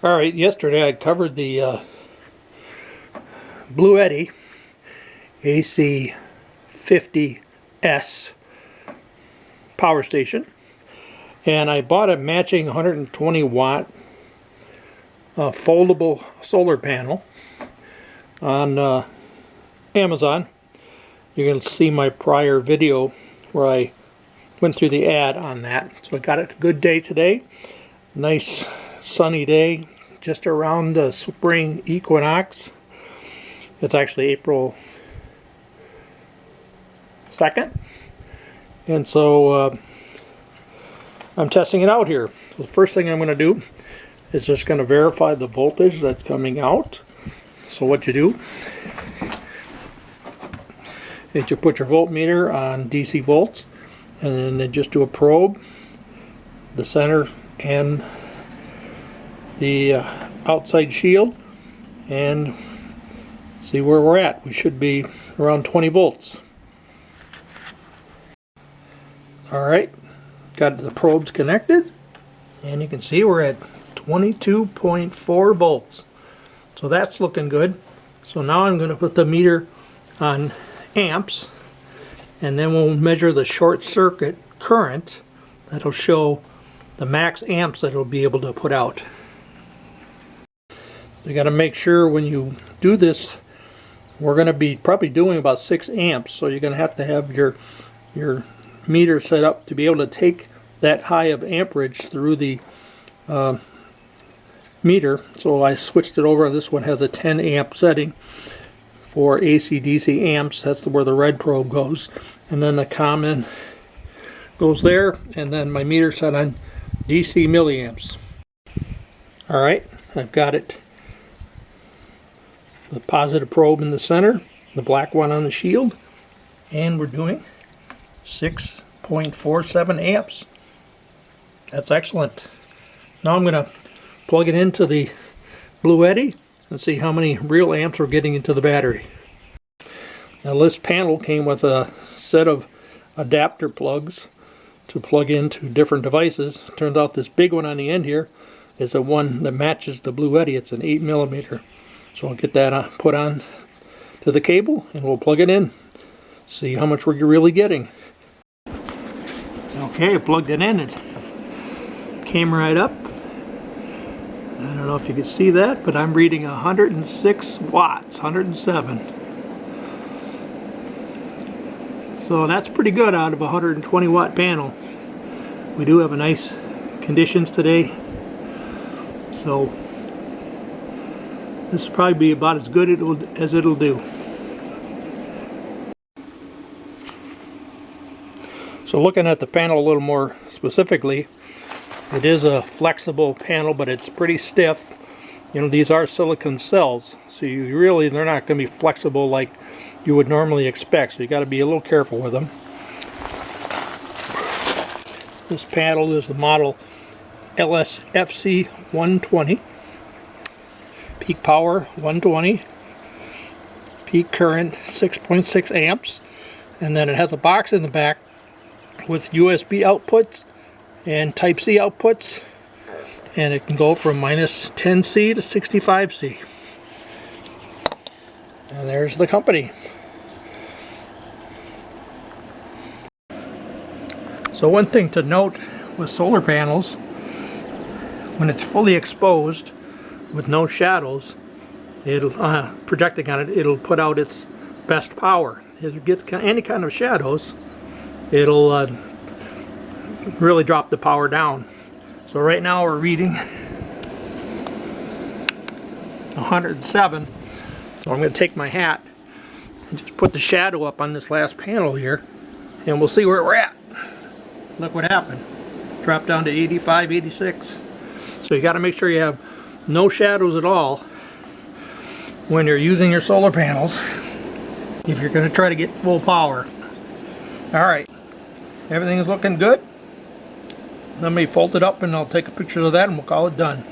Alright, yesterday I covered the Bluetti AC50S power station, and I bought a matching 120 watt foldable solar panel on Amazon. You can see my prior video where I went through the ad on that. So I got it a good day today. Nice sunny day just around the spring equinox. It's actually April 2nd, and so I'm testing it out here. The first thing I'm going to do is just going to verify the voltage that's coming out. So what you do is you put your voltmeter on DC volts, and then just do a probe, the center and the outside shield, and see where we're at. We should be around 20 volts. Alright, got the probes connected, and you can see we're at 22.4 volts. So that's looking good. So now I'm going to put the meter on amps, and then we'll measure the short circuit current. That'll show the max amps that it'll be able to put out. You got to make sure when you do this, we're going to be probably doing about 6 amps, so you're going to have your meter set up to be able to take that high of amperage through the meter. So I switched it over. This one has a 10 amp setting for AC/DC amps. That's where the red probe goes, and then the common goes there, and then my meter set on DC milliamps. Alright, I've got it. The positive probe in the center, the black one on the shield, and we're doing 6.47 amps. That's excellent. Now I'm going to plug it into the Bluetti and see how many real amps we're getting into the battery. Now this panel came with a set of adapter plugs to plug into different devices. Turns out this big one on the end here is the one that matches the Bluetti. It's an 8mm. So I'll get that put on to the cable, and we'll plug it in, see how much we're really getting. Okay, I plugged it in. It came right up. I don't know if you can see that, but I'm reading 106 watts, 107. So that's pretty good out of a 120 watt panel. We do have a nice conditions today, so this will probably be about as good as it'll do. So looking at the panel a little more specifically, it is a flexible panel, but it's pretty stiff. You know, these are silicon cells, so they're not going to be flexible like you would normally expect, so you got to be a little careful with them. This panel is the model LSFC120. Peak power 120, peak current 6.6 amps, and then it has a box in the back with USB outputs and Type-C outputs, and it can go from -10C to 65C. And there's the company. So one thing to note with solar panels, when it's fully exposed with no shadows, it'll projecting on it, it'll put out its best power. If it gets any kind of shadows, it'll really drop the power down. So right now we're reading 107. So I'm going to take my hat and just put the shadow up on this last panel here, and we'll see where we're at. Look what happened. Dropped down to 85, 86. So you got to make sure you have no shadows at all when you're using your solar panels if you're going to try to get full power. Alright, everything is looking good. Let me fold it up and I'll take a picture of that and we'll call it done.